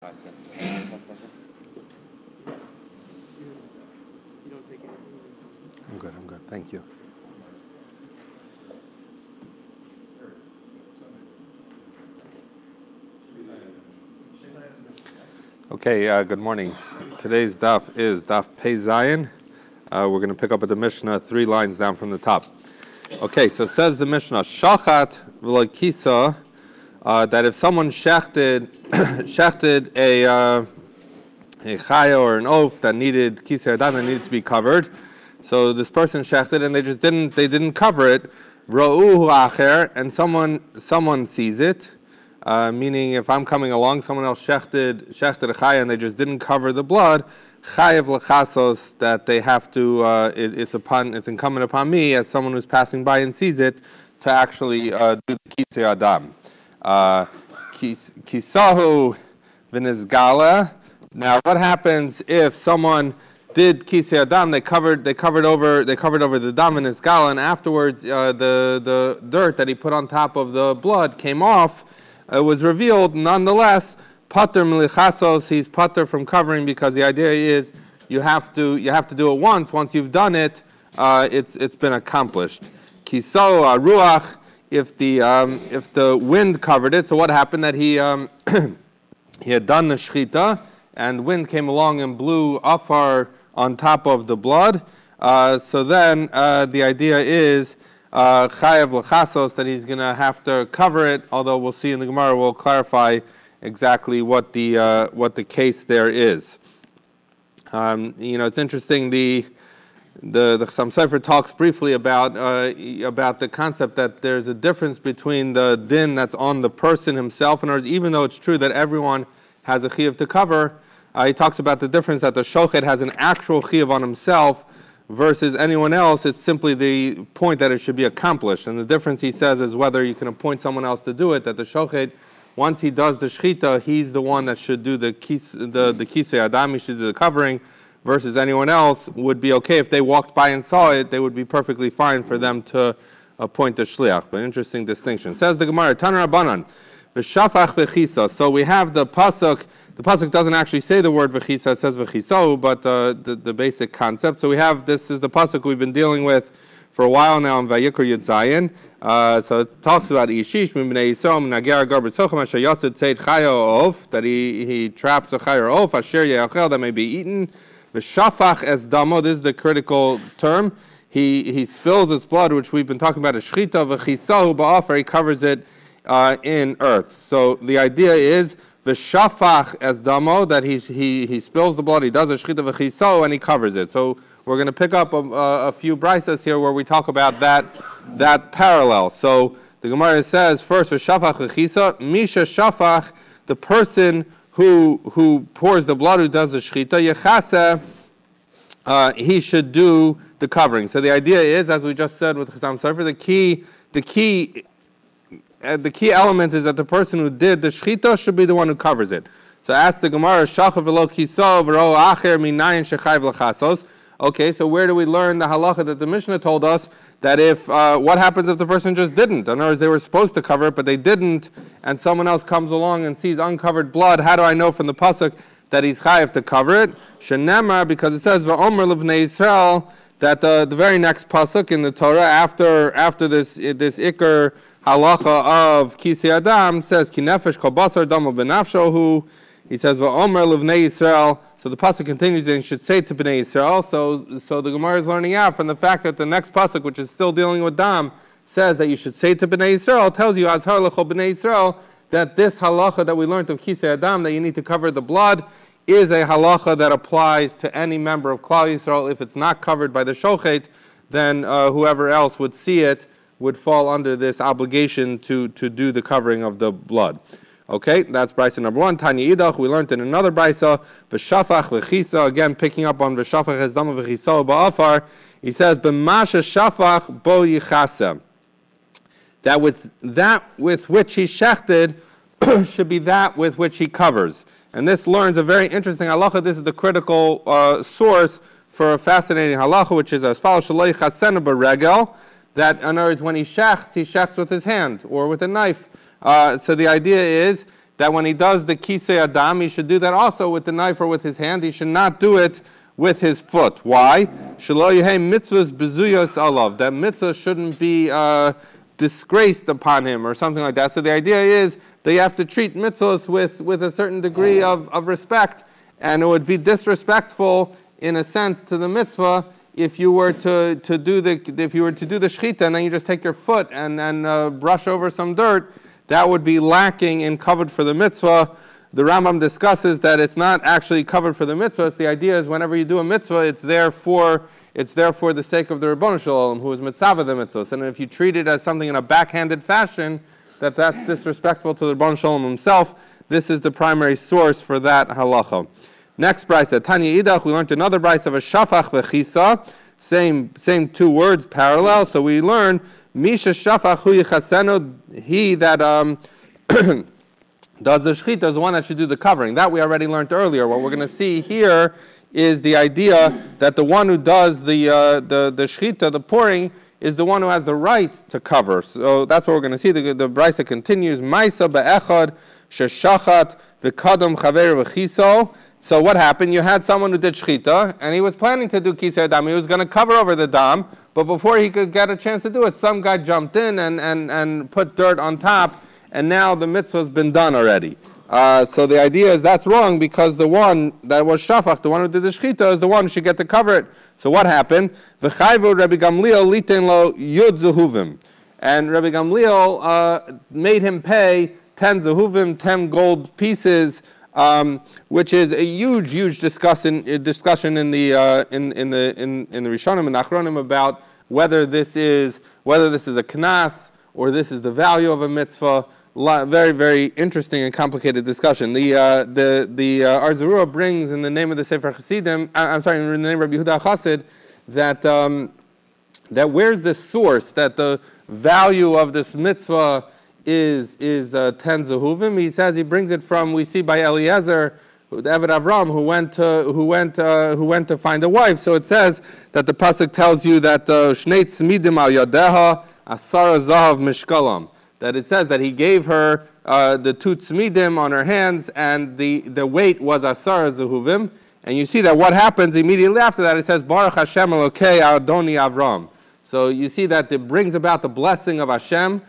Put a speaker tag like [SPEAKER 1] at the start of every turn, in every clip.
[SPEAKER 1] 1 second.
[SPEAKER 2] You don't take anything?
[SPEAKER 3] I'm good. Thank you. Okay, good morning. Today's daf is daf Pei Zayin. We're going to pick up at the Mishnah 3 lines down from the top. Okay, so says the Mishnah, Shachat v'lo kisa, that if someone shechted a chaya or an oaf that needed kisa yadan, that needed to be covered, so this person shechted and they didn't cover it, ra'uhu acher, and someone sees it, meaning if I'm coming along, someone else shechted a chaya and they just didn't cover the blood, chayav lechasos, that they have to, it's incumbent upon me as someone who's passing by and sees it to actually do the kisa yadan. Kisahu v'nizgala. Now, what happens if someone did kisa yadan? They covered over the dam and nizgala, and afterwards the dirt that he put on top of the blood came off. It was revealed. Nonetheless, pater milichasos, he's pater from covering, because the idea is you have to do it once. Once you've done it, it's been accomplished. Kiso ruach. If the wind covered it, so what happened? That he had done the shchita, and wind came along and blew afar on top of the blood. So then the idea is chayav lechasos, that he's going to have to cover it. Although we'll see in the Gemara, we'll clarify exactly what the case there is. It's interesting. The Chassam Sofer talks briefly about the concept that there's a difference between the din that's on the person himself. In other words, even though it's true that everyone has a chiyuv to cover, he talks about the difference that the shochet has an actual chiyuv on himself versus anyone else. It's simply the point that it should be accomplished. And the difference, he says, is whether you can appoint someone else to do it, that the shochet, once he does the shchita, he's the one that should do the kisei adam, he should do the covering, versus anyone else would be okay. If they walked by and saw it, they would be perfectly fine for them to appoint the shliach. But interesting distinction. Says the Gemara, Taner Rabbanan, v'shafach v'chisa. So we have the pasuk. The pasuk doesn't actually say the word v'chisa, it says v'chiso, but the basic concept. So we have, this is the pasuk we've been dealing with for a while now in Vayikra Yud Zayin. So it talks about Ishish Mibnei Yisrael Nager Gar B'Tzochem Asher Yotzet Tzeit Chaya Of, that he traps a Chaya Of Asher Yeachel, that may be eaten. V'shafach es damo, this is the critical term. He spills its blood, which we've been talking about, a shchita v'chisahu ba'afer, he covers it in earth. So the idea is v'shafach es damo, that he spills the blood, he does a shchita v'chisahu, and he covers it. So we're going to pick up a few braysos here where we talk about that parallel. So the Gemara says first v'shafach v'chisa, misha shafach, the person who pours the blood, who does the shchita, yechasa, he should do the covering. So the idea is, as we just said with Chassam Sofer, the key element is that the person who did the shchita should be the one who covers it. So ask the Gemara, shachav v'lo kiso v'ro acher minayin shechayv lechasos. Okay, so where do we learn the halacha that the Mishnah told us that if, what happens if the person just didn't? In other words, they were supposed to cover it, but they didn't, and someone else comes along and sees uncovered blood. How do I know from the pasuk that he's chayav to cover it? Shenemar, because it says va'omer l'bnei Yisrael, that the very next pasuk in the Torah, after this ikar halacha of kisei adam, says ki nefesh kol basar damo b'nafshohu. He says va'omer l'bnei Yisrael. So the pasuk continues, and should say to Bnei Yisrael. So the Gemara is learning out from the fact that the next pasuk, which is still dealing with dam, says that you should say to Bnei Yisrael, tells you azhar l'chol Bnei Yisrael, that this halacha that we learned of kisei adam, that you need to cover the blood, is a halacha that applies to any member of Klal Yisrael. If it's not covered by the shochet, then whoever else would see it would fall under this obligation to do the covering of the blood. Okay, that's brisa number 1. Tanya idach, we learned in another brisa, v'shafach v'chisa, again picking up on v'shafach es dama v'chiso ba'afar. He says, b'masha shafach bo yichasem. That with which he shechted should be that with which he covers. And this learns a very interesting halacha. This is the critical source for a fascinating halacha, which is as follows: shaloi chasenu b'regel. That, in other words, when he shechts with his hand or with a knife. So the idea is that when he does the kisei adam, he should do that also with the knife or with his hand. He should not do it with his foot. Why? Shelo yehei mitzvahs bezuyos alav. That mitzvah shouldn't be disgraced upon him or something like that. So the idea is that you have to treat mitzvahs with a certain degree of respect, and it would be disrespectful in a sense to the mitzvah if you were to do the shechita and then you just take your foot and brush over some dirt. That would be lacking in covered for the mitzvah. The Rambam discusses that it's not actually covered for the mitzvah. It's the idea is whenever you do a mitzvah, it's there for the sake of the Ribono Shel Olam, who is mitzvah the mitzvah. And if you treat it as something in a backhanded fashion, that's disrespectful to the Ribono Shel Olam himself. This is the primary source for that halacha. Next brisa, Tanya Idach, we learned another brisa of a shafach v'chisa, same two words, parallel. So we learn Misha shafach hu yichasenu, he that does the shechita is the one that should do the covering. That we already learned earlier. What we're going to see here is the idea that the one who does the shechita, the pouring, is the one who has the right to cover. So that's what we're going to see. The brisa continues. Maisa be'echad sheshachat v'kadam chaver v'chiso. So what happened? You had someone who did shechita, and he was planning to do kisei adam. He was going to cover over the dam, but before he could get a chance to do it, some guy jumped in and put dirt on top, and now the mitzvah has been done already. So the idea is that's wrong because the one that was shafach, the one who did the shechita, is the one who should get to cover it. So what happened? V'chayvu Rabbi Gamliel liten lo yud zehuvim, and Rabbi Gamliel made him pay 10 zehuvim, 10 gold pieces, which is a huge discussion in the Rishonim and Achronim about whether this is a knas or this is the value of a mitzvah. Very, very interesting and complicated discussion. The Arzarua brings in the name of the Sefer Chassidim, in the name of Rabbi Yehuda Chassid, that where's the source that the value of this mitzvah is 10 zehuvim. He says he brings it from, we see by Eliezer, the Eved Avram, who went to find a wife. So it says that the pasuk tells you that shnei tzmidim al yadeha asara zahav mishkalam. That it says that he gave her the 2 tzmidim on her hands, and the weight was asara zehuvim. And you see that what happens immediately after that, it says Baruch Hashem Elokei Adoni Avram. So you see that it brings about the blessing of Hashem,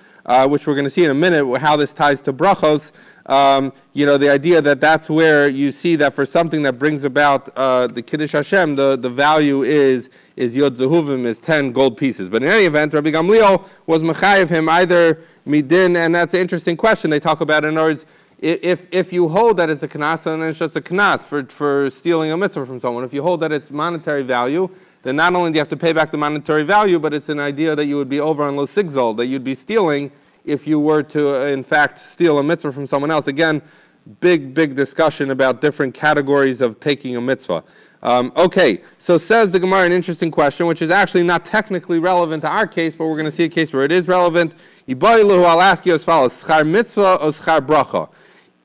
[SPEAKER 3] which we're going to see in a minute how this ties to brachos. The idea that that's where you see that for something that brings about the Kiddush Hashem, the value is Yod Zehuvim, is 10 gold pieces. But in any event, Rabbi Gamliel was mechayev him either midin, and that's an interesting question they talk about. In other words, if you hold that it's a knas, then it's just a knas for stealing a mitzvah from someone. If you hold that it's monetary value, then not only do you have to pay back the monetary value, but it's an idea that you would be over on lo sigzol, that you'd be stealing if you were to, in fact, steal a mitzvah from someone else. Again, big discussion about different categories of taking a mitzvah. Okay, so says the Gemara an interesting question, which is actually not technically relevant to our case, but we're going to see a case where it is relevant. I'll ask you as follows: schar mitzvah or schar bracha?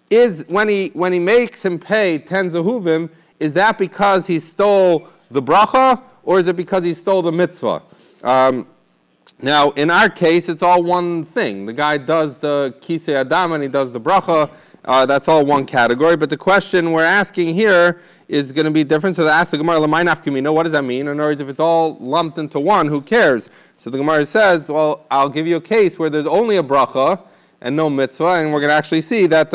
[SPEAKER 3] Is when he makes him pay 10 zehuvim, is that because he stole the bracha, or is it because he stole the mitzvah? Now, in our case, it's all one thing. The guy does the kisei adam and he does the bracha. That's all one category. But the question we're asking here is going to be different. So they ask the Gemara, "L'may nafkamina?" What does that mean? In other words, if it's all lumped into one, who cares? So the Gemara says, "Well, I'll give you a case where there's only a bracha and no mitzvah, and we're going to actually see that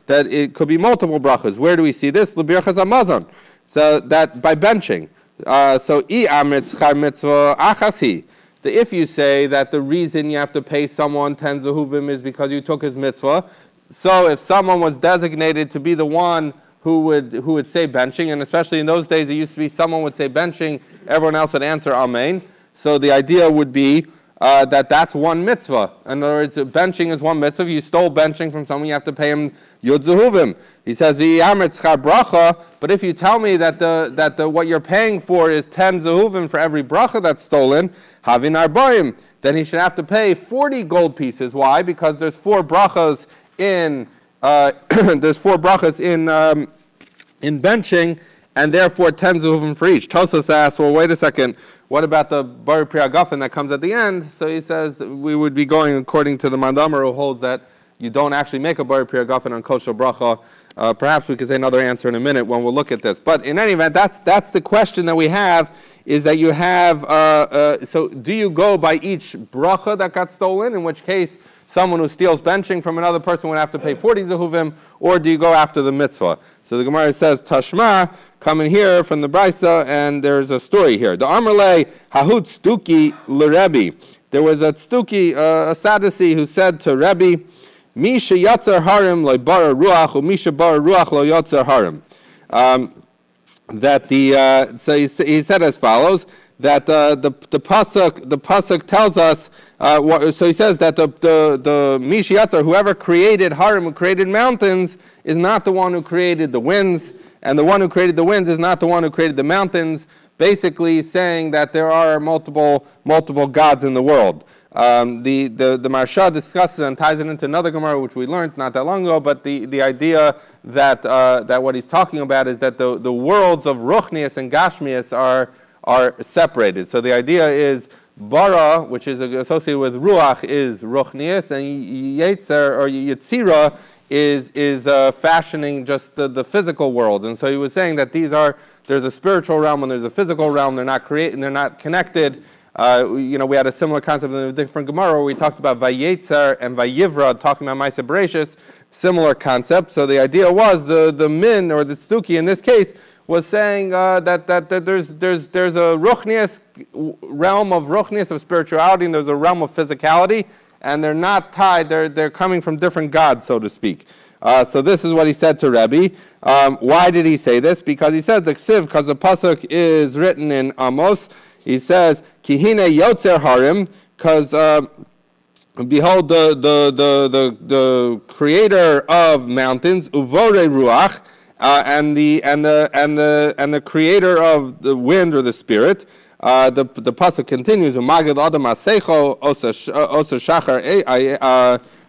[SPEAKER 3] it could be multiple brachas." Where do we see this? L'birchas hamazon. So that by benching. So I amitz char mitzvah achasi. If you say that the reason you have to pay someone 10 zehuvim is because you took his mitzvah, so if someone was designated to be the one who would say benching, and especially in those days it used to be someone would say benching, everyone else would answer amen. So the idea would be that's one mitzvah. In other words, benching is one mitzvah. If you stole benching from someone, you have to pay him yud zehuvim. He says v'yametz char bracha. But if you tell me that what you're paying for is 10 zehuvim for every bracha that's stolen, havin arbaim, then he should have to pay 40 gold pieces. Why? Because there's 4 brachas in in benching, and therefore 10 zehuvim for each. Tosas asks, well, wait a second, what about the Bari Pri Hagafen that comes at the end? So he says we would be going according to the Mandamer, who holds that you don't actually make a bar pri hagafen on kol shel bracha. Perhaps we could say another answer in a minute when we'll look at this. But in any event, that's the question that we have, is that you have, so do you go by each bracha that got stolen, in which case someone who steals benching from another person would have to pay 40 zehuvim, or do you go after the mitzvah? So the Gemara says, Tashma, coming here from the Brisa, and there's a story here. The Amrle Hahut Stuki L'Rebbe. There was a Stuki, a Sadducee, who said to Rebbe, Misha Yatzer Harim lo bara ruach, or Misha bara ruach lo Yatzer Harim. So he said as follows, that the pasuk tells us. So he says that the Misha Yatzer, whoever created Harim, who created mountains, is not the one who created the winds, and the one who created the winds is not the one who created the mountains. Basically, saying that there are multiple gods in the world. The Marsha discusses and ties it into another Gemara, which we learned not that long ago, but the idea that what he's talking about is that the worlds of Ruchnius and Gashmius are separated. So the idea is bara, which is associated with Ruach, is Ruchnius, and Yetzer or Yetzira is fashioning just the physical world. And so he was saying that there's a spiritual realm and there's a physical realm. They're not they're not connected. We had a similar concept in a different Gemara where we talked about Vayetzer and Vayivra, talking about Maaseh Bereshis, similar concept. So the idea was the min, or the Stuki in this case, was saying that there's a Ruchnius realm of Ruchnius, of spirituality, and there's a realm of physicality, and they're not tied, they're coming from different gods, so to speak. So this is what he said to Rebbe. Why did he say this? Because he says the Ksiv, because the pasuk is written in Amos. He says, Kihine Yotzer Harim, because behold the creator of mountains, Uvore Ruach, and the creator of the wind or the spirit. The pasuk continues, Umagid Adam Asecho Osa Shachar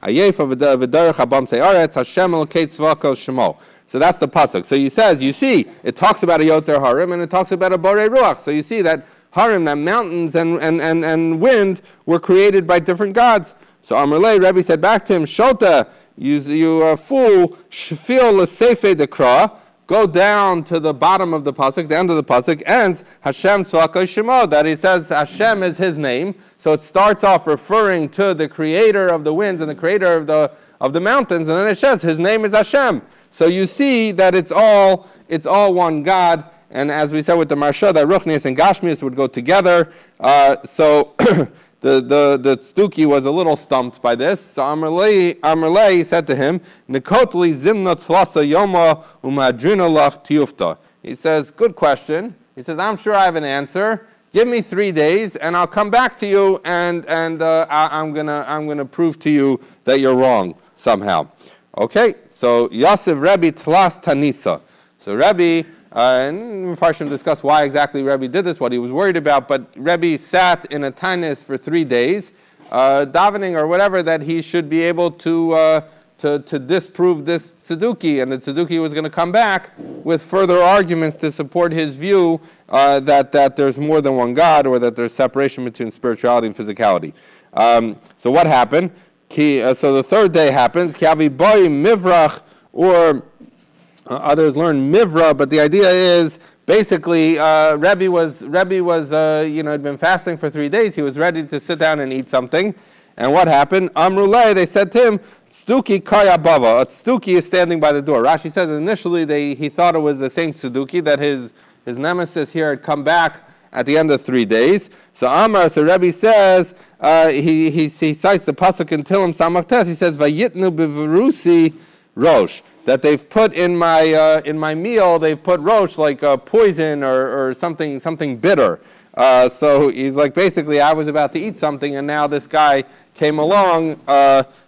[SPEAKER 3] Ayefa V'derech Habam Se'aretz Hashem Elokei Tzvako Shemo. So that's the pasuk. So he says, you see, it talks about a Yotzer Harim and it talks about a Borei Ruach. So you see that Harim, that mountains and wind, were created by different gods. So Amrlei, Rebbe said back to him, Shota, you fool, Shfil L'Seifei Dekra, go down to the bottom of the pasuk, the end of the pasuk, ends Hashem Tzvaka Shemo, that he says Hashem is his name. So it starts off referring to the creator of the winds and the creator of the mountains, and then it says his name is Hashem. So you see that it's all one God. And as we said with the Marsha, that Ruchnius and Gashmius would go together. So the Stuki was a little stumped by this. So Amrlei said to him, Nikotli zimna tlasa yoma umadrina lach tiyufta. He says, good question. He says, I'm sure I have an answer. Give me 3 days, and I'll come back to you, and I'm gonna prove to you that you're wrong somehow. Okay. So Yosef Rebbe tlas tanisa. So Rebbe. And Farshim discuss why exactly Rebbe did this, what he was worried about, but Rebbe sat in a tanis for 3 days, davening or whatever, that he should be able to disprove this tzeduki, and the tzeduki was going to come back with further arguments to support his view that there's more than one God, or that there's separation between spirituality and physicality. So what happened? So the third day happens, Kiavi boy mivrach, or others learn mivra, but the idea is basically Rebbe was had been fasting for 3 days. He was ready to sit down and eat something, and what happened? Amrulay, they said to him, Tzeduki kaya bava. A Tzeduki is standing by the door. Rashi says initially he thought it was the same Tzeduki, that his nemesis here had come back at the end of 3 days. So Rebbe says he cites the pasuk in Tilim Samachtes. He says Vayitnu b'verusi rosh. That they've put in my meal, they've put rosh, like poison or something bitter. So he's like, basically, I was about to eat something, and now this guy came along.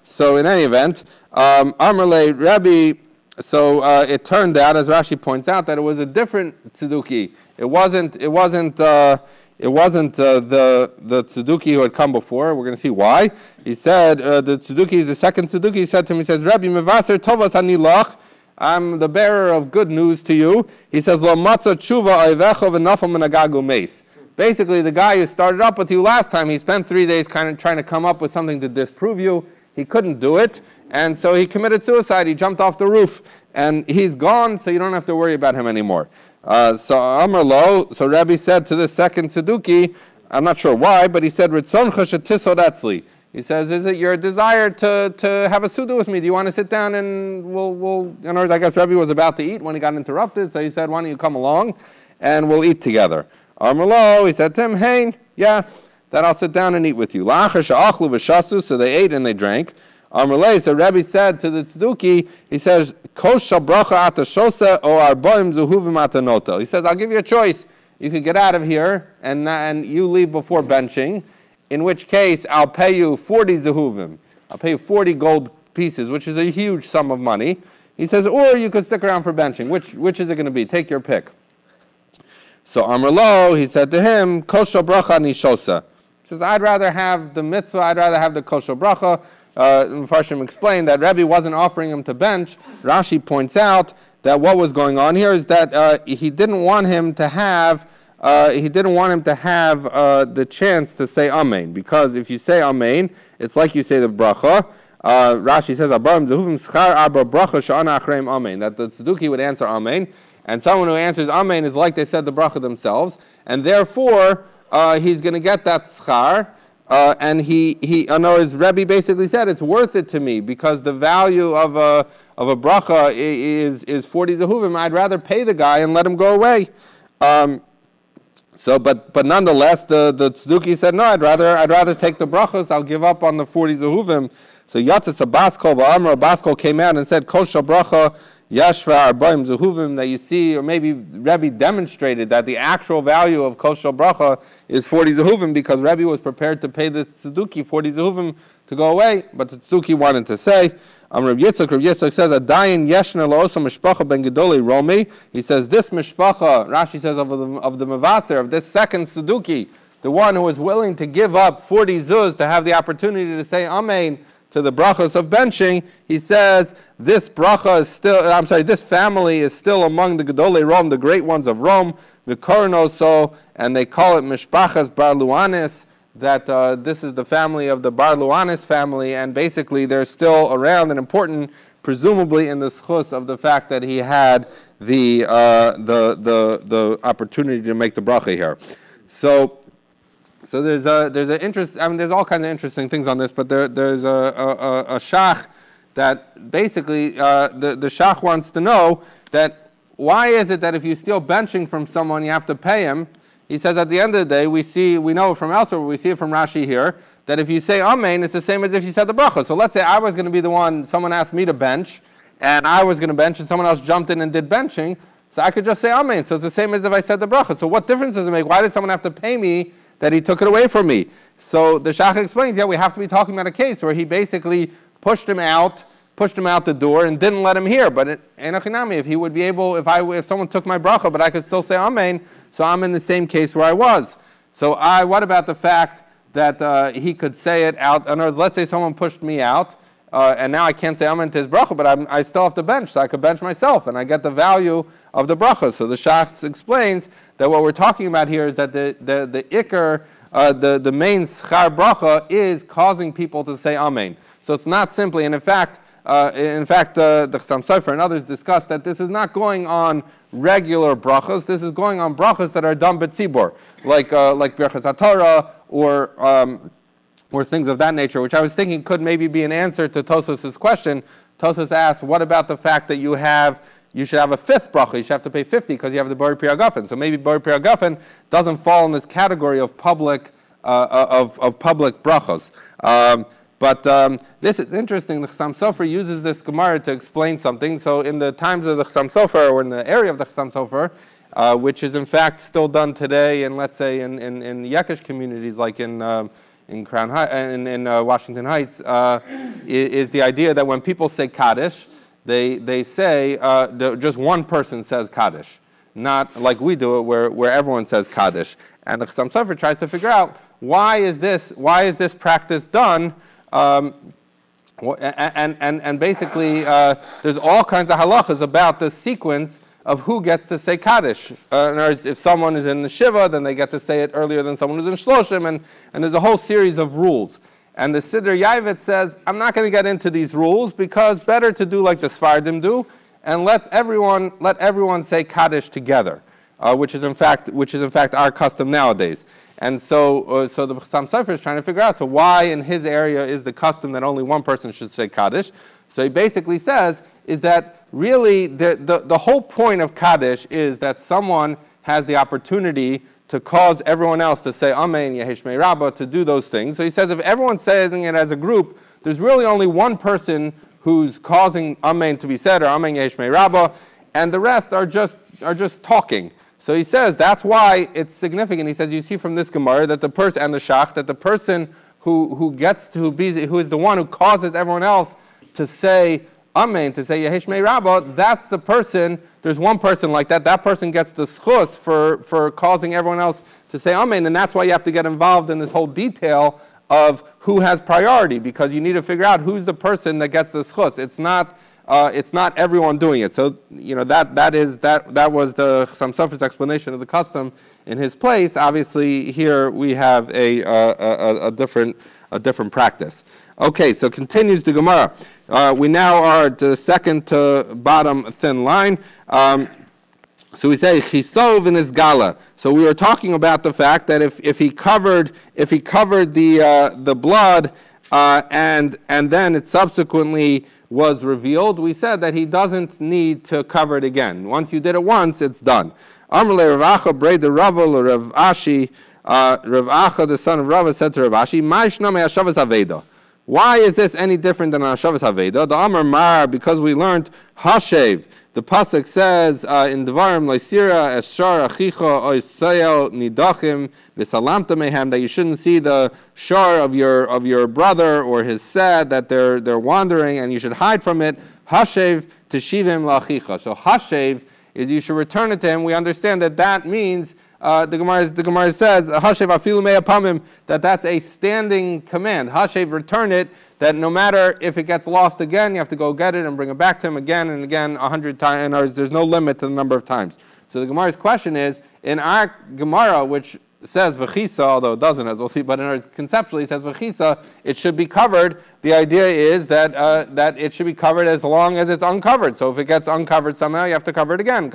[SPEAKER 3] So in any event, Amrle Rebbe. So it turned out, as Rashi points out, that it was a different tzeduki. It wasn't the tzeduki who had come before. We're going to see why. He said, the second tzeduki, he said to him, he says, Rebbe, mevaser tovas hanilach, I'm the bearer of good news to you. He says, lo matzah tshuva oivecha v'nafal min hagagu meis. Basically, the guy who started up with you last time, he spent 3 days kind of trying to come up with something to disprove you. he couldn't do it, and so he committed suicide. He jumped off the roof, and he's gone, so you don't have to worry about him anymore. So Amar Lo, so Rabbi said to the second Tzeduki, I'm not sure why, but he said, Ritzoncha shetisod etzli. He says, is it your desire to have a suda with me? Do you want to sit down and we'll in other words, I guess Rebbe was about to eat when he got interrupted, so he said, why don't you come along and we'll eat together. Amar Lo, he said to him, hey, yes, then I'll sit down and eat with you. La'achar she'achlu v'shasu, so they ate and they drank. Amar Le, so Rebbe said to the Tzeduki, he says, Kosh shal bracha ata shosa o arboim zuhuvim ata nota. He says, I'll give you a choice. You could get out of here and you leave before benching, in which case I'll pay you 40 zuhuvim. I'll pay you 40 gold pieces, which is a huge sum of money. He says, or you could stick around for benching. Which is it going to be? Take your pick. So Amar Lo, he said to him, Kosh shal bracha nishosa. He says, I'd rather have the mitzvah, I'd rather have the kosh shal bracha. Mepharshim explained that Rebbe wasn't offering him to bench. Rashi points out that what was going on here is that he didn't want him to have the chance to say Amen, because if you say Amen, it's like you say the bracha. Rashi says Amen, that the Tzeduki would answer Amen, and someone who answers Amen is like they said the bracha themselves, and therefore he's going to get that schar. And he, in other words, Rebbe basically said it's worth it to me because the value of a bracha is 40 zehuvim. I'd rather pay the guy and let him go away. But nonetheless, the Tzeduki said no. I'd rather take the brachas. I'll give up on the 40 zehuvim. So Yatzis Abaskol v'Amar Abaskol came out and said Kol shal bracha Yashva Arbaim Zehuvim, that you see, or maybe Rebbe demonstrated that the actual value of Kol Shal Bracha is 40 Zehuvim because Rebbe was prepared to pay the Tzeduki 40 Zehuvim to go away, but the Tzeduki wanted to say. Rav Yitzchak says, Adayin Yeshna La'osa Mishpacha Ben Gedolei Romi. He says, this Mishpacha, Rashi says, of the Mevaser, of this second Tzeduki, the one who was willing to give up 40 Zuz to have the opportunity to say Amen to the brachas of benching, he says this bracha is still. This family is still among the Gedolei Rome, the great ones of Rome, the Koronoso, and they call it Mishpachas Bar Luanis. That this is the family of the Bar Luanis family, and basically they're still around and important, presumably in the schus of the fact that he had the opportunity to make the bracha here. So there's an interest. I mean, there's all kinds of interesting things on this, but there's a shach that basically the shach wants to know that why is it that if you steal benching from someone, you have to pay him? He says at the end of the day, we know from elsewhere, we see it from Rashi here, that if you say Amen, it's the same as if you said the bracha. So let's say I was going to be the one, someone asked me to bench, and I was going to bench, and someone else jumped in and did benching, so I could just say Amen. So it's the same as if I said the bracha. So what difference does it make? Why does someone have to pay me that he took it away from me? So the Shach explains, we have to be talking about a case where he basically pushed him out the door and didn't let him hear. But in Achinami, if he would be able, if someone took my bracha, but I could still say Amen, so I'm in the same case where I was. So what about the fact that he could say it out? In other words, let's say someone pushed me out, and now I can't say Amen to his bracha, but I still have to bench, so I could bench myself, and I get the value of the bracha. So the Shach explains that what we're talking about here is that the ikar, the main schar bracha is causing people to say Amen. So it's not simply, and in fact, the Chassam Sofer and others discuss that this is not going on regular brachas. This is going on brachas that are done b'tzibur, like Birchas HaTorah or things of that nature, which I was thinking could maybe be an answer to Tosos's question. Tosos asked, what about the fact that you should have a fifth bracha, you should have to pay 50 because you have the Bori Pri Hagafen. So maybe Bori Pri Hagafen doesn't fall in this category of public brachas. But this is interesting. The Chassam Sofer uses this Gemara to explain something. So in the times of the Chassam Sofer, or in the area of the Chassam Sofer, which is in fact still done today, and let's say in Yekish communities like in Crown in Washington Heights, is the idea that when people say Kaddish, they say just one person says Kaddish, not like we do it where everyone says Kaddish. And the Chassam Sofer tries to figure out why is this practice done. And basically, there's all kinds of halachas about the sequence of who gets to say Kaddish. In other words, if someone is in the Shiva, then they get to say it earlier than someone who's in Shloshim, and there's a whole series of rules. And the Siddur Yavit says, I'm not going to get into these rules because better to do like the Sfardim do and let everyone say Kaddish together, which is in fact our custom nowadays. And so the Chassam Sofer is trying to figure out, so why in his area is the custom that only one person should say Kaddish? So he basically says is that really the whole point of Kaddish is that someone has the opportunity to cause everyone else to say Amen, Yeheshmei Rabbah, to do those things. So he says if everyone's saying it as a group, there's really only one person who's causing Amen to be said, or Amen, Yeheshmei Rabbah, and the rest are just talking. So he says that's why it's significant. He says you see from this Gemara that the person and the Shach that the person who is the one who causes everyone else to say Amen, to say Yeheshmei Rabbah, that's the person. There's one person like that. That person gets the schus for causing everyone else to say Amen, and that's why you have to get involved in this whole detail of who has priority, because you need to figure out who's the person that gets the schus. It's not everyone doing it. So that was the Chassam Sofer's explanation of the custom in his place. Obviously, here we have a different practice. Okay, so continues the Gemara. We now are at the second to bottom thin line. So we say chisov in his gala. So we were talking about the fact that if he covered the blood and then it subsequently was revealed, we said that he doesn't need to cover it again. Once you did it once, it's done. Amrle Rav Acha Brei the Ravel Rav Ashi, Rav Acha the son of Rav said to Rav Ashi, Ma'ishna me'ashavas aveda. Why is this any different than Hashavas Haveda? The Amar Mar, because we learned Hashev. The pasuk says in Devarim Leisira Eshar Achicha Oisayel Nidachim V'Salamta Mehem, that you shouldn't see the shar of your brother or his sad that they're wandering, and you should hide from it. Hashev Teshivim Lachicha. So Hashev is you should return it to him. We understand that means. The Gemara says, Hashev afilu mea pamim, that's a standing command. Hashev, return it, that no matter if it gets lost again, you have to go get it and bring it back to him again and again 100 times, and there's no limit to the number of times. So the Gemara's question is, in our Gemara, which says v'chisa, although it doesn't, as we'll see, but in ours conceptually it says v'chisa, it should be covered. The idea is that it should be covered as long as it's uncovered. So if it gets uncovered somehow, you have to cover it again.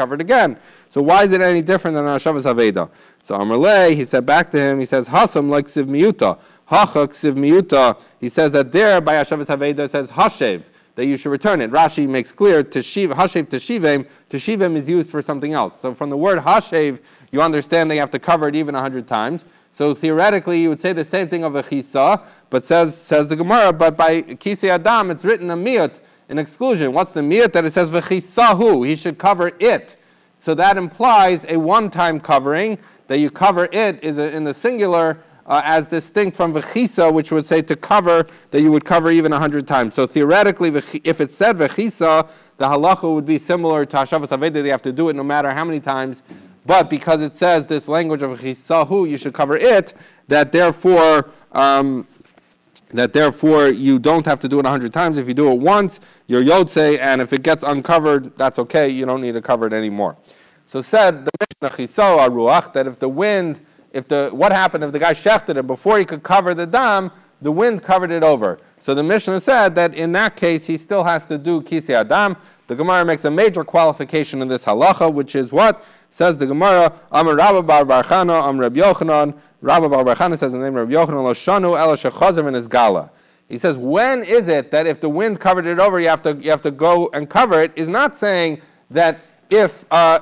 [SPEAKER 3] So why is it any different than Hashavas Haveda? So Amrlei, he said back to him, he says, Hasam like Siv Miyuta, Hacha Siv Miyuta, he says that there by Hashavas Haveda it says Hashev, that you should return it. Rashi makes clear, Hashev Teshivim is used for something else. So from the word Hashev, you understand they have to cover it even 100 times. So theoretically, you would say the same thing of a chisa, but says the Gemara, but by kisei adam, it's written a miyut, an exclusion. What's the miyut? That it says v'chisahu, he should cover it. So that implies a one-time covering, that you cover it is in the singular, as distinct from v'chisa, which would say to cover, that you would cover even 100 times. So theoretically, if it said v'chisa, the halacha would be similar to Hashavas Haveda, they have to do it no matter how many times. But because it says this language of chisahu, you should cover it, that therefore you don't have to do it 100 times. If you do it once, you're yotzei, and if it gets uncovered, that's okay, you don't need to cover it anymore. So said the Mishnah Chisau Aruach, that if the wind, what happened if the guy shechted him before he could cover the dam, the wind covered it over. So the Mishnah said that in that case he still has to do kisei adam. The Gemara makes a major qualification in this halacha, which is what? Says the Gemara, Amar Rabba Bar Bar Chana, Am Reb Yochanan. Rabba Bar Bar Chana says in the name of Reb Yochanan, Lo Shanu Ela Shechazer in his gala. He says, when is it that if the wind covered it over, you have to go and cover it? Is not saying that if I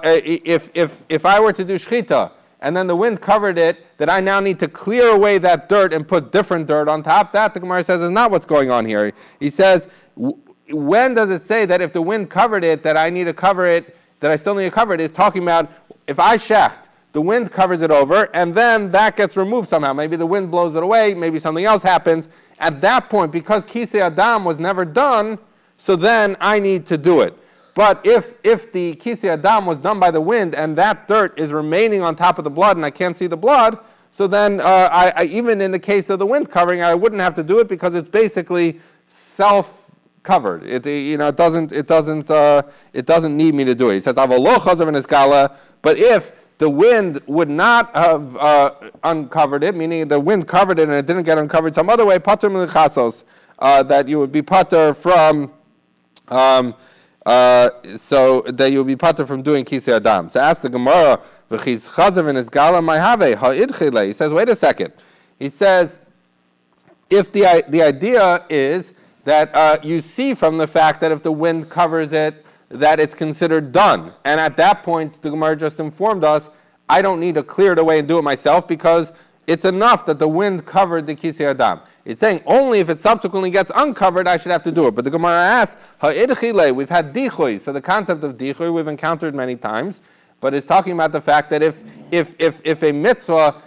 [SPEAKER 3] were to do shchita and then the wind covered it, that I now need to clear away that dirt and put different dirt on top. That, the Gemara says, is not what's going on here. He says, when does it say that if the wind covered it, that I need to cover it, that I still need to cover it? Is talking about if I shecht, the wind covers it over, and then that gets removed somehow. Maybe the wind blows it away, maybe something else happens. At that point, because kisei adam was never done, so then I need to do it. But if the kisei adam was done by the wind, and that dirt is remaining on top of the blood, and I can't see the blood, so then I even in the case of the wind covering, I wouldn't have to do it because it's basically self-covered. It doesn't need me to do it. He says, "Avalo chazav in iskala." But if the wind would not have uncovered it, meaning the wind covered it and it didn't get uncovered some other way, patur milichasos, that you would be patur from, so that you would be patur from doing kisei adam. So ask the Gemara, v'chiz chazav in his gala mayhave ha'idchile. He says, wait a second. He says, if the idea is that you see from the fact that if the wind covers it, that it's considered done. And at that point, the Gemara just informed us, I don't need to clear it away and do it myself because it's enough that the wind covered the kisei adam. It's saying only if it subsequently gets uncovered, I should have to do it. But the Gemara asks, ha'idchile, we've had dichui. So the concept of dichui we've encountered many times, but it's talking about the fact that if a mitzvah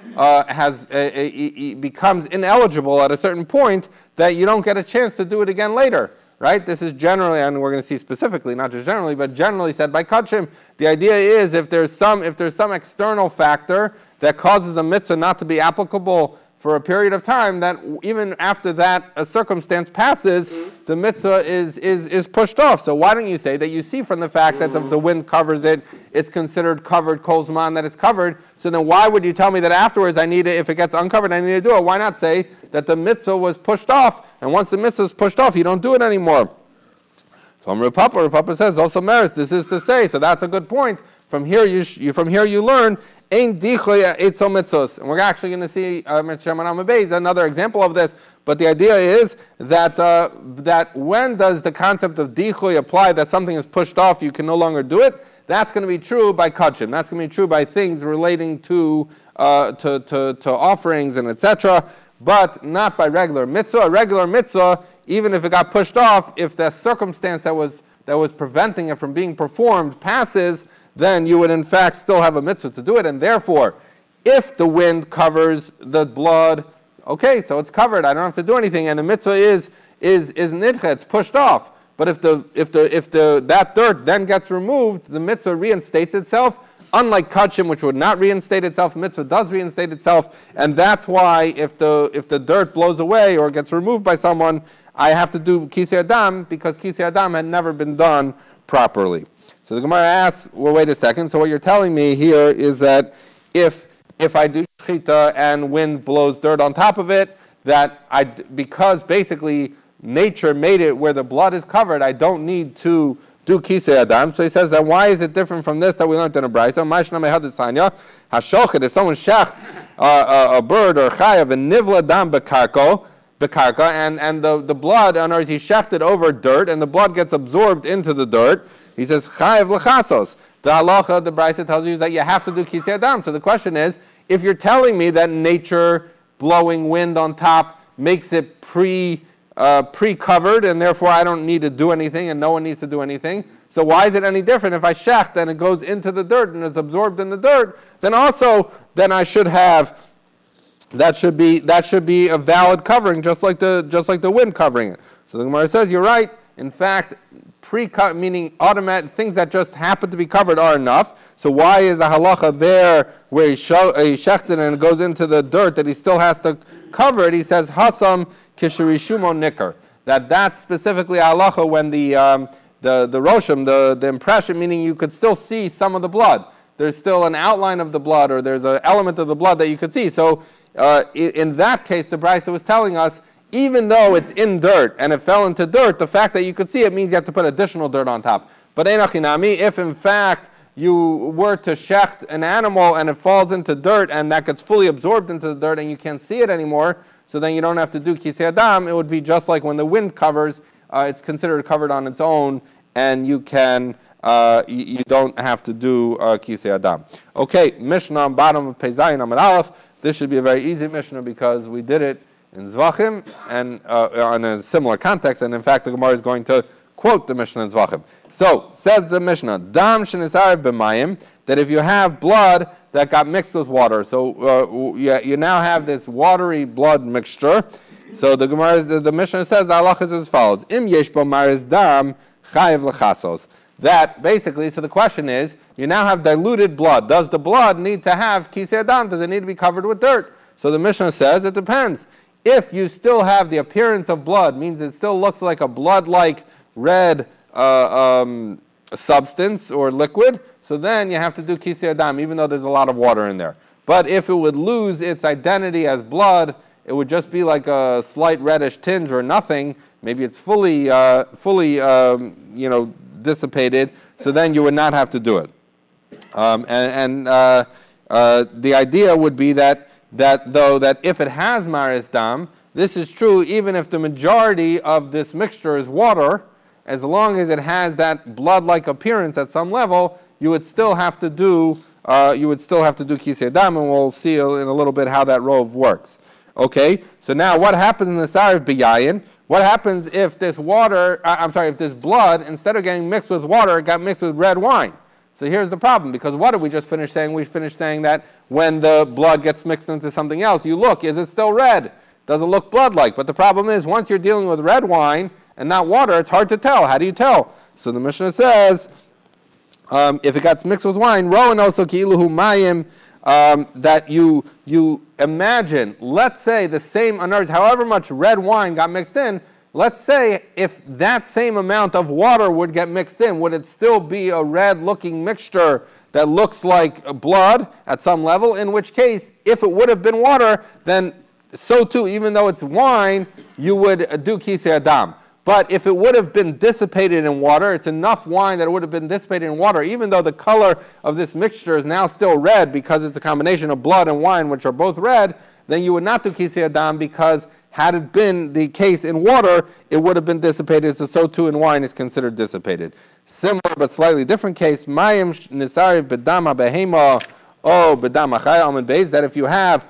[SPEAKER 3] becomes ineligible at a certain point, that you don't get a chance to do it again later. Right? This is generally, and we're going to see specifically, not just generally, but generally said by Kachim. The idea is if there's some external factor that causes a mitzvah not to be applicable for a period of time, that even after that a circumstance passes, the mitzvah is pushed off. So why don't you say that you see from the fact that the wind covers it, it's considered covered, kol zman, that it's covered. So then why would you tell me that afterwards I need it, if it gets uncovered, I need to do it? Why not say that the mitzvah was pushed off, and once the mitzvah is pushed off, you don't do it anymore? So Rav Papa says, also Maris, this is to say, so that's a good point. From here you learn, Ein dichoy etzo mitzvos. And we're actually going to see another example of this. But the idea is that that when does the concept of dichoy apply, that something is pushed off, you can no longer do it? That's going to be true by kachim. That's going to be true by things relating to offerings and etc. But not by regular mitzvah. A regular mitzvah, even if it got pushed off, if the circumstance that was preventing it from being performed passes, then you would in fact still have a mitzvah to do it. And therefore, if the wind covers the blood, okay, so it's covered, I don't have to do anything, and the mitzvah is nidcha, it's pushed off. But if that dirt then gets removed, the mitzvah reinstates itself. Unlike kachim, which would not reinstate itself, mitzvah does reinstate itself, and that's why if the dirt blows away or gets removed by someone, I have to do kisei adam, because kisei adam had never been done properly. So the Gemara asks, well, wait a second. So what you're telling me here is that if I do shechita and wind blows dirt on top of it, because basically nature made it where the blood is covered, I don't need to do kisei adam. So he says that why is it different from this that we learned in a brayso? If someone shechts a bird or chayav and nivla dam bekarka, and the blood, in other words, he shechted over dirt and the blood gets absorbed into the dirt, he says, chayav l'chasos. The halacha, the brayso tells you that you have to do kisei adam. So the question is, if you're telling me that nature blowing wind on top makes it pre-covered, and therefore I don't need to do anything and no one needs to do anything, so why is it any different if I shecht and it goes into the dirt and it's absorbed in the dirt? Then I should have, that should be a valid covering, just like the wind covering it. So the Gemara says, you're right. In fact, pre-cut, meaning automatic, things that just happen to be covered are enough. So why is the halacha there where he shechted and it goes into the dirt that he still has to cover it? He says, hasam kishirishumo nikar. That's specifically halacha when the roshim, the impression, meaning you could still see some of the blood. There's still an outline of the blood, or there's an element of the blood that you could see. So in that case, the brayso was telling us, even though it's in dirt and it fell into dirt, the fact that you could see it means you have to put additional dirt on top. But einachinami, if in fact you were to shecht an animal and it falls into dirt and that gets fully absorbed into the dirt and you can't see it anymore, so then you don't have to do kisei adam. It would be just like when the wind covers, it's considered covered on its own, and you can you don't have to do kisei adam. Okay, Mishnah on bottom of Peizayin Amud Aleph. This should be a very easy Mishnah because we did it in Zvachim and in a similar context, and in fact the Gemara is going to quote the Mishnah in Zvachim. So says the Mishnah, Dam shenisar b'mayim, that if you have blood that got mixed with water, so you now have this watery blood mixture. So the Gemara, the Mishnah says the halacha is as follows: Im yesh bo maris dam chayev lechasos. That basically, so the question is, you now have diluted blood. Does the blood need to have kisei adam? Does it need to be covered with dirt? So the Mishnah says it depends. If you still have the appearance of blood, means it still looks like a blood-like red substance or liquid, so then you have to do kisei adam, even though there's a lot of water in there. But if it would lose its identity as blood, it would just be like a slight reddish tinge or nothing. Maybe it's fully dissipated. So then you would not have to do it. The idea would be that if it has maris dam, this is true even if the majority of this mixture is water. As long as it has that blood-like appearance at some level, you would still have to do kisei adam, and we'll see in a little bit how that rove works. Okay, so now what happens in the sarif b'yayin? What happens if this if this blood, instead of getting mixed with water, got mixed with red wine? So here's the problem, because what did we just finish saying? We finished saying that when the blood gets mixed into something else, you look, is it still red? Does it look blood-like? But the problem is, once you're dealing with red wine and not water, it's hard to tell. How do you tell? So the Mishnah says, if it gets mixed with wine, rowan also ki'iluhu mayim, that you imagine, let's say the same, however much red wine got mixed in, let's say if that same amount of water would get mixed in, would it still be a red-looking mixture that looks like blood at some level? In which case, if it would have been water, then so too, even though it's wine, you would do kisei adam. But if it would have been dissipated in water, it's enough wine that it would have been dissipated in water, even though the color of this mixture is now still red because it's a combination of blood and wine, which are both red, then you would not do kisei adam, because had it been the case in water, it would have been dissipated, so too in wine is considered dissipated. Similar but slightly different case, mayim nisari bedama behema o bedama chaya almond beis, that if you have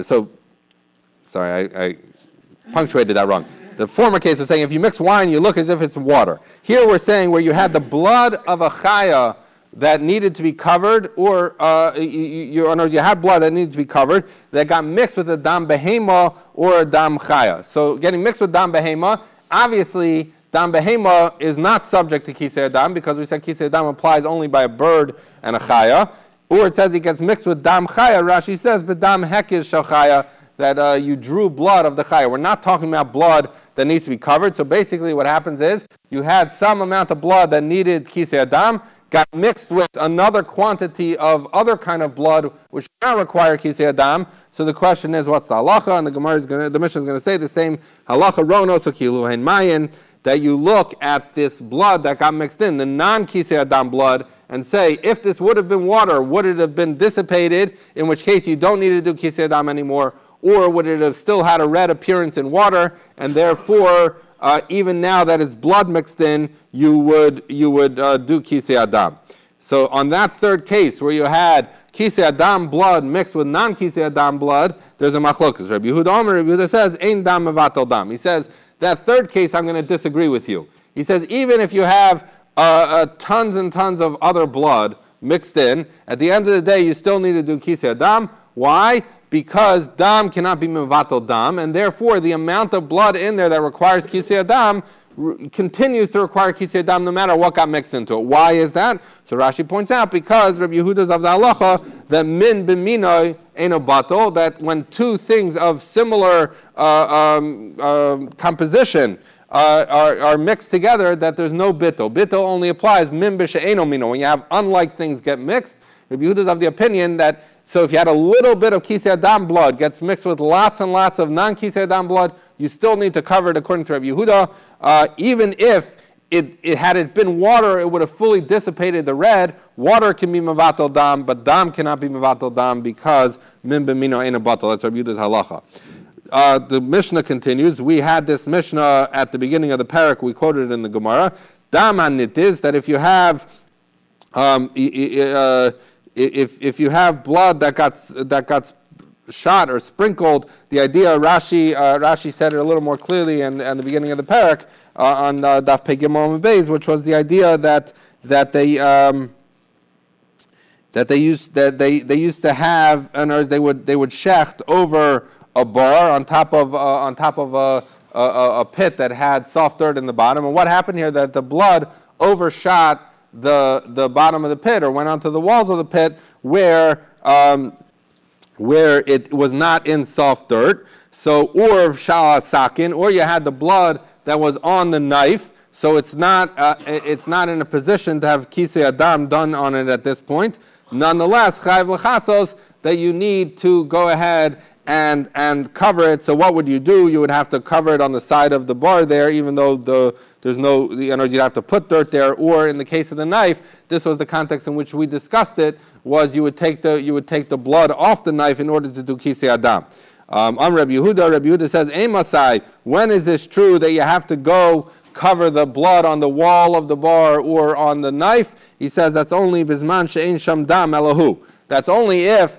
[SPEAKER 3] So, sorry, I punctuated that wrong. The former case is saying if you mix wine, you look as if it's water. Here we're saying where you had the blood of a chaya that needed to be covered, or you had blood that needed to be covered, that got mixed with a dam behema or a dam chaya. So getting mixed with dam behema, obviously dam behema is not subject to kisei adam, because we said kisei adam applies only by a bird and a chaya. Or it says it gets mixed with dam chaya. Rashi says, "B'dam hekiz shel chaya," that you drew blood of the chaya. We're not talking about blood that needs to be covered. So basically, what happens is you had some amount of blood that needed kisei adam, got mixed with another quantity of other kind of blood which does not require kisei adam. So the question is, what's the halacha? And the Mishnah is going to say the same halacha rono so kilu hein mayin, that you look at this blood that got mixed in, the non-kisei adam blood, and say, if this would have been water, would it have been dissipated, in which case you don't need to do kisei adam anymore, or would it have still had a red appearance in water, and therefore, even now that it's blood mixed in, you would do kisei adam. So on that third case, where you had kisei adam blood mixed with non-kisei adam blood, there's a machlokas. Rabbi Yehuda says, ein dam mevatel dam. He says, that third case, I'm going to disagree with you. He says, even if you have tons and tons of other blood mixed in, at the end of the day, you still need to do kisei adam. Why? Because dam cannot be mevatel dam, and therefore the amount of blood in there that requires kisei adam continues to require kisei adam no matter what got mixed into it. Why is that? So Rashi points out, because Rabbi Yehuda's of the halacha that min b'minoi ain't a batel, that when two things of similar composition are mixed together, that there's no bittul. Bittul only applies min b'she'eno mino, when you have unlike things get mixed. Rabbi Yehuda's of the opinion that, so if you had a little bit of kisei adam blood gets mixed with lots and lots of non-kisei adam blood, you still need to cover it according to Rabbi Yehuda. Even if had it been water, it would have fully dissipated the red. Water can be mevatel dam, but dam cannot be mevatel dam because min b'mino ain't a batel. That's Rabbi Yehuda's halacha. The Mishnah continues. We had this Mishnah at the beginning of the parak. We quoted it in the Gemara. Dam hanitiz, that if you have if you have blood that got shot or sprinkled, the idea Rashi said it a little more clearly in the beginning of the parak on Daf Pei Gimel and Beis, which was the idea that they used to have, in other words, they would shecht over a bar on top of a pit that had soft dirt in the bottom. And what happened here? That the blood overshot the bottom of the pit, or went onto the walls of the pit where it was not in soft dirt. So, or shala sakin, or you had the blood that was on the knife, so it's not in a position to have kisei adam done on it at this point. Nonetheless, chayiv l'chasos, that you need to go ahead and cover it. So what would you do? You would have to cover it on the side of the bar there, even though there's no, you'd have to put dirt there. Or in the case of the knife, this was the context in which we discussed it, was you would take the blood off the knife in order to do kisei adam. On Rabbi Yehuda says, Ein Masai, when is this true that you have to go cover the blood on the wall of the bar or on the knife? He says that's only bisman she'ein sham dam elahu. That's only if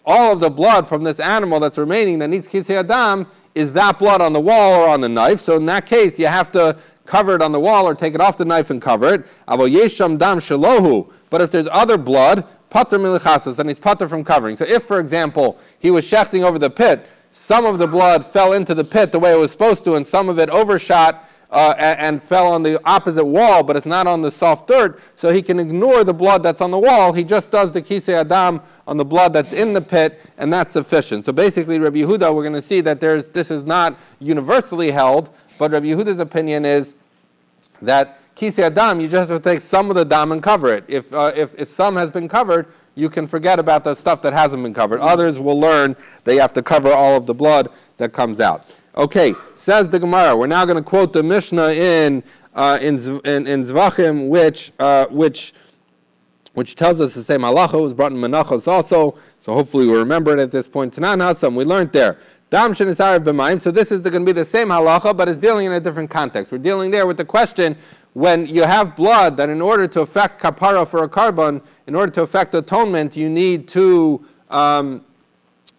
[SPEAKER 3] all of the blood from this animal that's remaining that needs kisei adam is that blood on the wall or on the knife. So in that case, you have to cover it on the wall or take it off the knife and cover it. Avo yesham dam shelohu. But if there's other blood, pater milichasas, then he's pater from covering. So if, for example, he was shechting over the pit, some of the blood fell into the pit the way it was supposed to, and some of it overshot and fell on the opposite wall, but it's not on the soft dirt, so he can ignore the blood that's on the wall. He just does the kisei adam on the blood that's in the pit, and that's sufficient. So basically, Rabbi Yehuda, we're going to see that this is not universally held, but Rabbi Yehuda's opinion is that kisei adam, you just have to take some of the dam and cover it. If some has been covered, you can forget about the stuff that hasn't been covered. Others will learn that you have to cover all of the blood that comes out. Okay, says the Gemara. We're now going to quote the Mishnah in Zvachim, which tells us the same halacha. Was brought in Menachos also, so hopefully we remember it at this point. Tanan Hasam, we learned there. Dam shenisar b'mayim. So this is going to be the same halacha, but it's dealing in a different context. We're dealing there with the question when you have blood that in order to affect kapara for a carbon, in order to affect atonement, you need to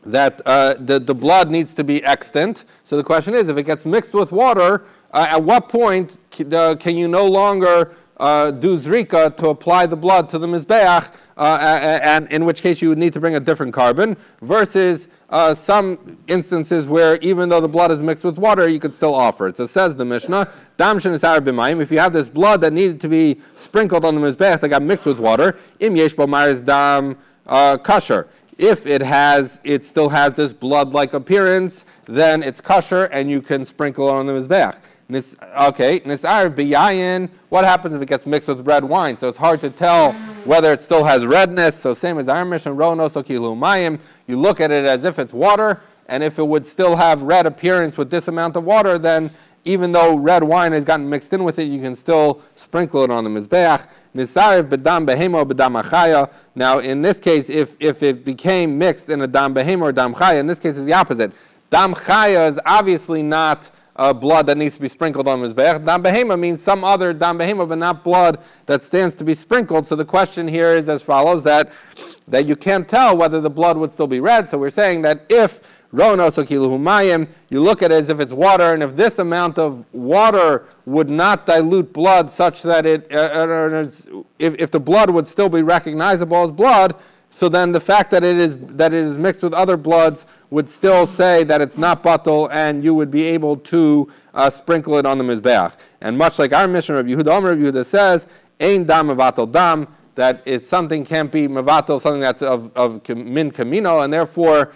[SPEAKER 3] the blood needs to be extant. So the question is, if it gets mixed with water, at what point can you no longer do zrika to apply the blood to the mizbeach, and in which case you would need to bring a different carbon, versus some instances where even though the blood is mixed with water, you could still offer it. So says the Mishnah, Dam shenisar b'mayim, if you have this blood that needed to be sprinkled on the mizbeach that got mixed with water, im yesh bo maris dam kasher. If it still has this blood-like appearance, then it's kosher and you can sprinkle it on the mizbeach. Nisar b'yayin, what happens if it gets mixed with red wine? So it's hard to tell whether it still has redness. So same as our Mishnah, rono so kilu mayim, you look at it as if it's water, and if it would still have red appearance with this amount of water, then even though red wine has gotten mixed in with it, you can still sprinkle it on the mizbeach. Nisariv b'dam behemo b'dam achaya. Now, in this case, if it became mixed in a dam behemo or dam chaya, in this case, it's the opposite. Dam chaya is obviously not blood that needs to be sprinkled on mizbeach. Dam behema means some other dam behema, but not blood that stands to be sprinkled. So the question here is as follows: that you can't tell whether the blood would still be red. So we're saying that if Rono so kiluhu mayim, you look at it as if it's water, and if this amount of water would not dilute blood such that if the blood would still be recognizable as blood, so then the fact that it is mixed with other bloods would still say that it's not batel, and you would be able to sprinkle it on the mizbeach. And much like our Mishnah, Rabbi Yehuda says, ein dam mevatel dam, that if something can't be mevatel, something that's of min kamino, and therefore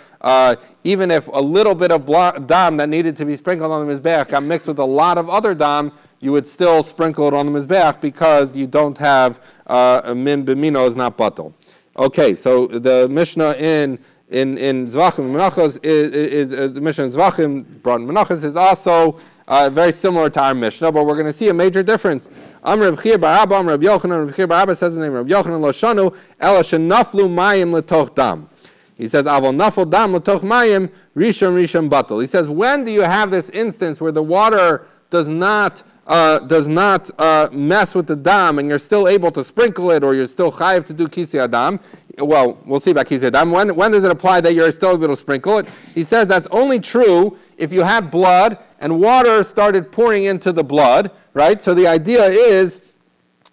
[SPEAKER 3] even if a little bit of dam that needed to be sprinkled on the mizbeach got mixed with a lot of other dam, you would still sprinkle it on the mizbeach because you don't have min b'mino is not batel. Okay, so the Mishnah in Zvachim Menachos is the Mishnah in Zvachim brought in Menachos is also very similar to our Mishnah, but we're going to see a major difference. Reb Chia bar Abba, Reb Yochanan. Reb Chia bar Abba says the name Reb Yochanan lo shanu ela shenaflu mayim letoch dam. He says avol nafel dam letoch mayim rishon batel. He says, when do you have this instance where the water does not mess with the dam, and you're still able to sprinkle it, or you're still chayiv to do kisei adam? Well, we'll see about kisei adam. When does it apply that you're still able to sprinkle it? He says that's only true if you had blood and water started pouring into the blood, right? So the idea is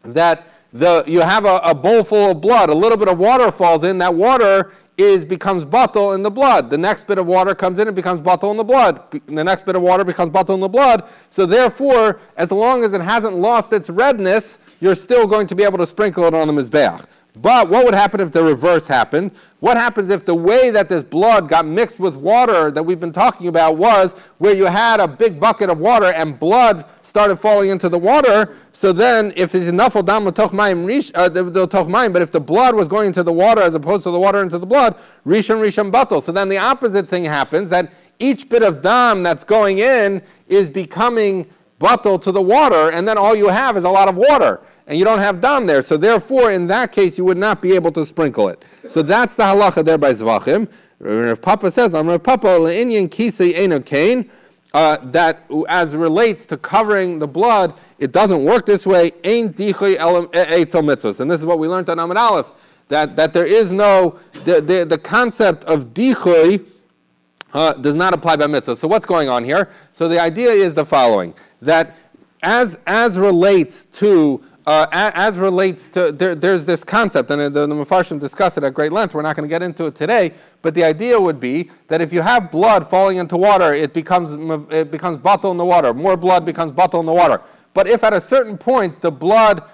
[SPEAKER 3] that you have a bowl full of blood, a little bit of water falls in, that water becomes batel in the blood. The next bit of water comes in, it becomes batel in the blood. The next bit of water becomes batel in the blood. So therefore, as long as it hasn't lost its redness, you're still going to be able to sprinkle it on the mizbeach. But what would happen if the reverse happened? What happens if the way that this blood got mixed with water that we've been talking about was where you had a big bucket of water and blood started falling into the water? So then, if it's enough dam l'toch mayim, but if the blood was going into the water as opposed to the water into the blood, rishon batel. So then the opposite thing happens, that each bit of dam that's going in is becoming batel to the water, and then all you have is a lot of water, and you don't have dam there. So therefore, in that case, you would not be able to sprinkle it. So that's the halacha there by Zvachim. Rav Papa says, Rav Papa le'inyan kisei eino kain, that as relates to covering the blood, it doesn't work this way. Ein dichui eitzel mitzvos. And this is what we learned on Amud Aleph, that there is no, the concept of dichui does not apply by mitzvah. So what's going on here? So the idea is the following, that as relates to there's this concept, and the Mefarshim discuss it at great length. We're not going to get into it today, but the idea would be that if you have blood falling into water, it becomes batel in the water. More blood becomes batel in the water. But if at a certain point the blood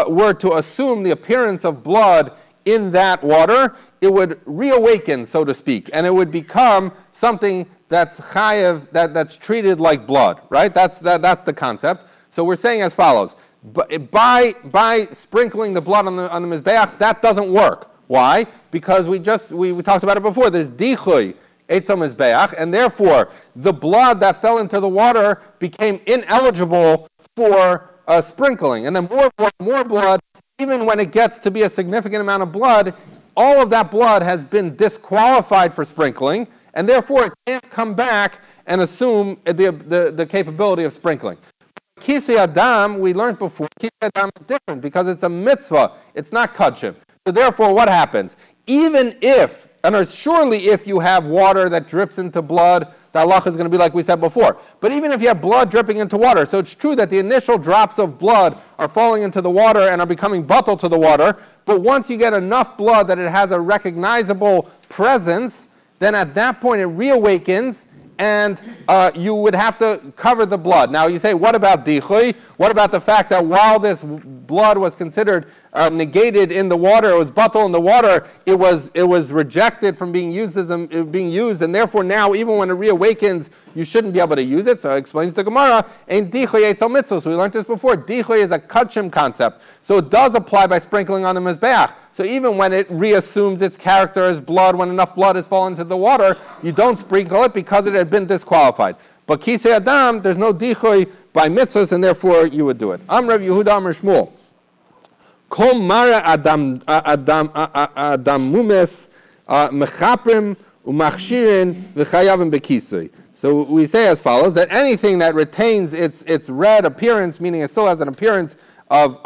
[SPEAKER 3] were to assume the appearance of blood in that water, it would reawaken, so to speak, and it would become something that's chayev, that's treated like blood, right? That's the concept. So we're saying as follows: by sprinkling the blood on the mizbeach, that doesn't work. Why? Because we talked about it before. There's dichui etzom mizbeach, and therefore the blood that fell into the water became ineligible for sprinkling, and then more blood. Even when it gets to be a significant amount of blood, all of that blood has been disqualified for sprinkling, and therefore it can't come back and assume the capability of sprinkling. Kisei Adam, we learned before, Kisei Adam is different because it's a mitzvah, it's not kudshim. So therefore what happens? Even if, and surely if you have water that drips into blood, the halacha is going to be like we said before. But even if you have blood dripping into water, so it's true that the initial drops of blood are falling into the water and are becoming batel to the water, but once you get enough blood that it has a recognizable presence, then at that point it reawakens, and you would have to cover the blood. Now you say, what about dichui? What about the fact that while this blood was considered negated in the water, it was batel in the water, it was rejected from being used, and therefore now even when it reawakens, you shouldn't be able to use it. So it explains the Gemara, ein dichui eitzel mitzvos. We learned this before. Dichui is a kudshim concept, so it does apply by sprinkling on the mizbeach. So even when it reassumes its character as blood, when enough blood has fallen into the water, you don't sprinkle it because it had been disqualified. But kisei adam, there's no dichui by mitzvahs, and therefore you would do it. Rav Yehuda Amar Shmuel. Kol mara adam mumes mechaprim umachshirin v'chayavim bekisei. So we say as follows, that anything that retains its red appearance, meaning it still has an appearance of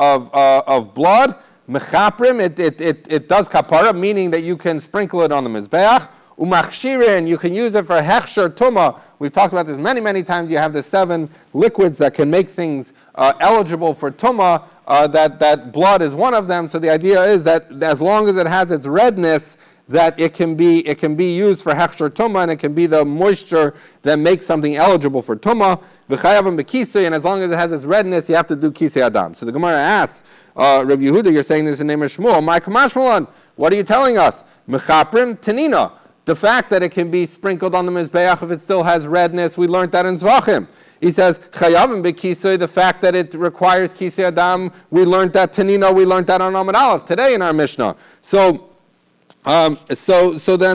[SPEAKER 3] blood, mechaprim, it does kapara, meaning that you can sprinkle it on the mizbeach. Umachshirin, you can use it for hechsher tumah. We've talked about this many times. You have the 7 liquids that can make things eligible for tumah. That blood is one of them. So the idea is that as long as it has its redness, that it can be used for hechsher tumah, and it can be the moisture that makes something eligible for tumah. V'chayavim bekisei, and as long as it has its redness, you have to do kisei adam. So the Gemara asks, Rav Yehuda, you're saying this in the name of Shmuel. My kamashmalan, what are you telling us? Mechaprim tenina. The fact that it can be sprinkled on the mizbeach if it still has redness, we learned that in Zvachim. He says, chayavim bekisei, the fact that it requires kisei adam, we learned that tenina, we learned that on Amud Aleph today in our Mishnah. So then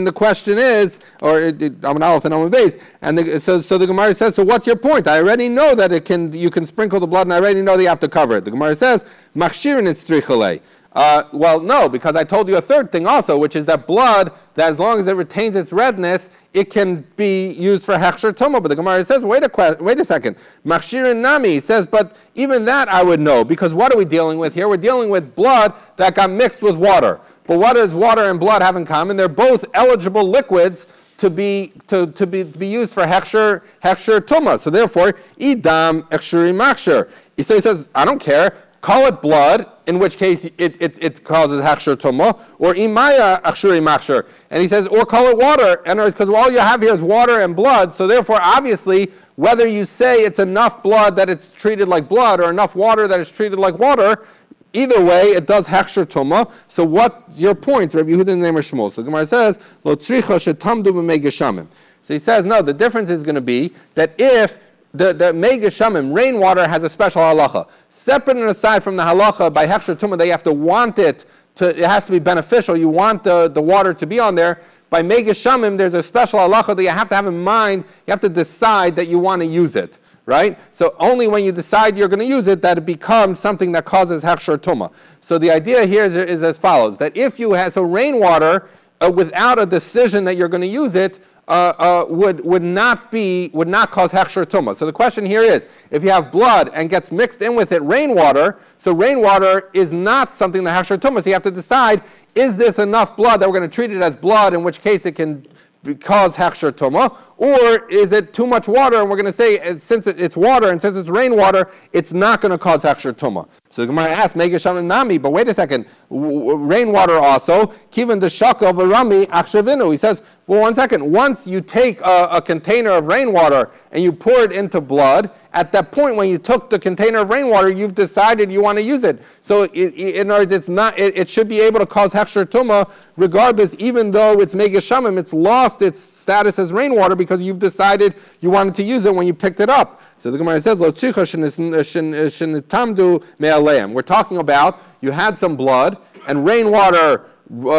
[SPEAKER 3] the question is, or Amud Aleph and Amud Beis, and so the Gemara says, so what's your point? I already know that you can sprinkle the blood, and I already know that you have to cover it. The Gemara says, machshirin it's tzrichalei. Well, no, because I told you a third thing also, which is that blood, that as long as it retains its redness, it can be used for hechsher tumah. But the Gemara says, wait a second. Machshirin nami says, but even that I would know, because what are we dealing with here? We're dealing with blood that got mixed with water. But what does water and blood have in common? They're both eligible liquids to be used for hechsher tumah. So therefore, idam hechshuri machsher. So he says, I don't care. Call it blood, in which case it causes hechsher tumah, or imaya hechshuri machsher. And he says, or call it water. And it's because all you have here is water and blood. So therefore, obviously, whether you say it's enough blood that it's treated like blood, or enough water that it's treated like water, either way, it does hechsher tumah. So what's your point, Rabbi Yehuda Neuberger Shmuel? So the Gemara says, lo tzricha shetamdu b'mei geshamim. So he says, no, the difference is going to be that if the mei geshamim, rainwater, has a special halacha, separate and aside from the halacha by hechsher tumah, they have to want it has to be beneficial. You want the water to be on there. By mei geshamim, there's a special halacha that you have to have in mind. You have to decide that you want to use it, right? So only when you decide you're going to use it that it becomes something that causes hechsher tumah. So the idea here is as follows: that if you have rainwater without a decision that you're going to use it, would not cause hechsher tumah. So the question here is, if you have blood and gets mixed in with it rainwater, so rainwater is not something that hechsher tumah. So you have to decide, is this enough blood that we're going to treat it as blood, in which case it can cause hechsher tumah, or is it too much water and we're going to say, since it's water and since it's rainwater, it's not going to cause hechsher tumah. So the Gemara asks, mei geshamim nami, but wait a second, rainwater also, kiven the shaka of a rami achshavinu. He says, well, one second, once you take a container of rainwater and you pour it into blood, at that point when you took the container of rainwater, you've decided you want to use it. So in other words, it should be able to cause hechsher tumah regardless, even though it's mei geshamim, it's lost its status as rainwater because you've decided you wanted to use it when you picked it up. So the Gemara says, lo tzricha shenitamdu me'aleim. We're talking about you had some blood and rainwater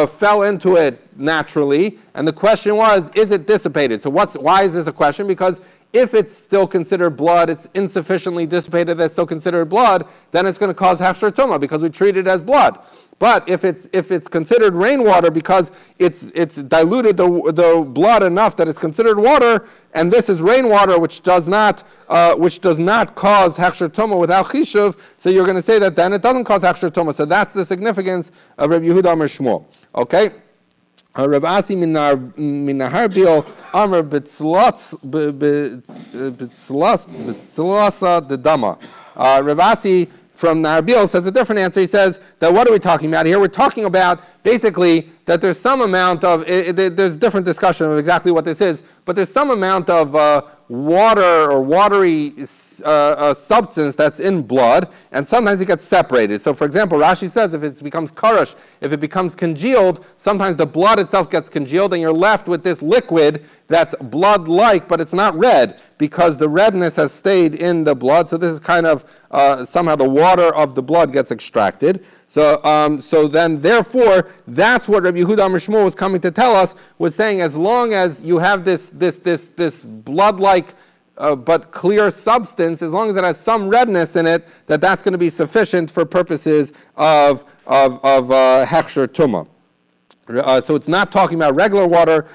[SPEAKER 3] fell into it naturally, and the question was, is it dissipated? So why is this a question? Because if it's still considered blood, it's insufficiently dissipated, that's still considered blood, then it's going to cause hechsher tumah because we treat it as blood. But if it's considered rainwater because it's diluted the blood enough that it's considered water, and this is rainwater which does not cause hechsher tumah without chishuv, so you're going to say that then it doesn't cause hechsher tumah. So that's the significance of Rabbi Yehuda Neuberger Shmuel. Okay. Rav Asi min Naharbil Amar B'tzlasa the Dama. Rav Asi from Naharbil says a different answer. He says that what are we talking about here? We're talking about basically that there's some amount of, there's different discussion of exactly what this is, but there's some amount of water or watery substance that's in blood, and sometimes it gets separated. So for example, Rashi says if it becomes karash, if it becomes congealed, sometimes the blood itself gets congealed and you're left with this liquid that's blood-like, but it's not red because the redness has stayed in the blood. So this is kind of somehow the water of the blood gets extracted. So then, therefore, that's what Rabbi Yehuda Neuberger Shmuel was coming to tell us, was saying as long as you have this blood-like but clear substance, as long as it has some redness in it, that's going to be sufficient for purposes of hechsher tumah. So it's not talking about regular water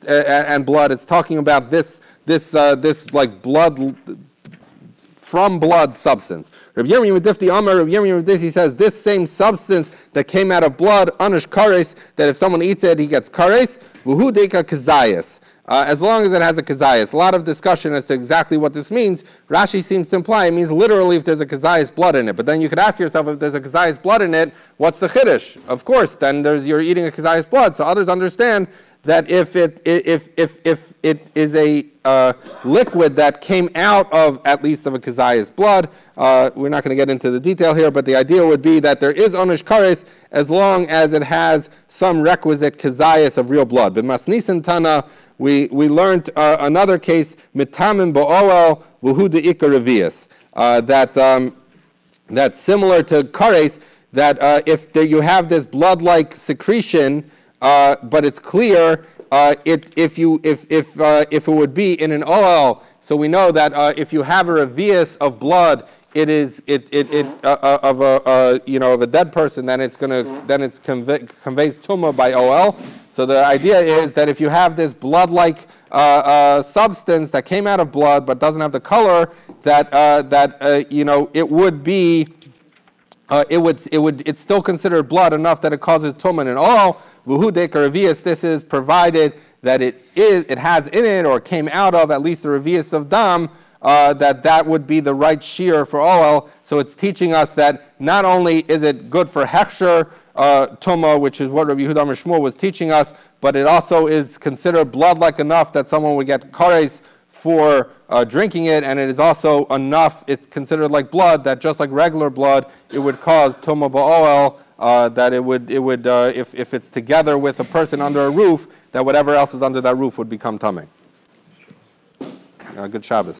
[SPEAKER 3] and blood. It's talking about this like blood from blood substance. Rabbi Yirmiyah Medifti Amar, Rabbi Yirmiyah Medifti says this same substance that came out of blood, anish kares, that if someone eats it, he gets kares, vuhu deka kazayas. As long as it has a kazayas. A lot of discussion as to exactly what this means. Rashi seems to imply it means literally if there's a kazayas blood in it. But then you could ask yourself, if there's a kazayas blood in it, what's the chiddush? Of course, then you're eating a kazayas blood. So others understand that if it is a liquid that came out of at least of a kazayas blood, we're not going to get into the detail here, but the idea would be that there is onish kares as long as it has some requisite kazayas of real blood. But masnisin tana, we learned another case, mitamin bo'oel vuhu de'ikar revius, that's similar to kares, that if you have this blood-like secretion, but it's clear, if it would be in an oil, so we know that if you have a revius of blood, of a dead person, then it conveys tumah by oil. So the idea is that if you have this blood-like substance that came out of blood but doesn't have the color, it would be. It's still considered blood enough that it causes tumah in oil. Vuhu deka revius. This is provided that it has in it or came out of at least the revius of dam. That would be the right shear for oil. So it's teaching us that not only is it good for hechsher tumah, which is what Rabbi Yehuda Neuberger Shmuel was teaching us, but it also is considered blood-like enough that someone would get kares for drinking it, and it is also enough, it's considered like blood, that just like regular blood, it would cause Tuma Ba'oel, that it would if it's together with a person under a roof, that whatever else is under that roof would become Tameh. Good Shabbos.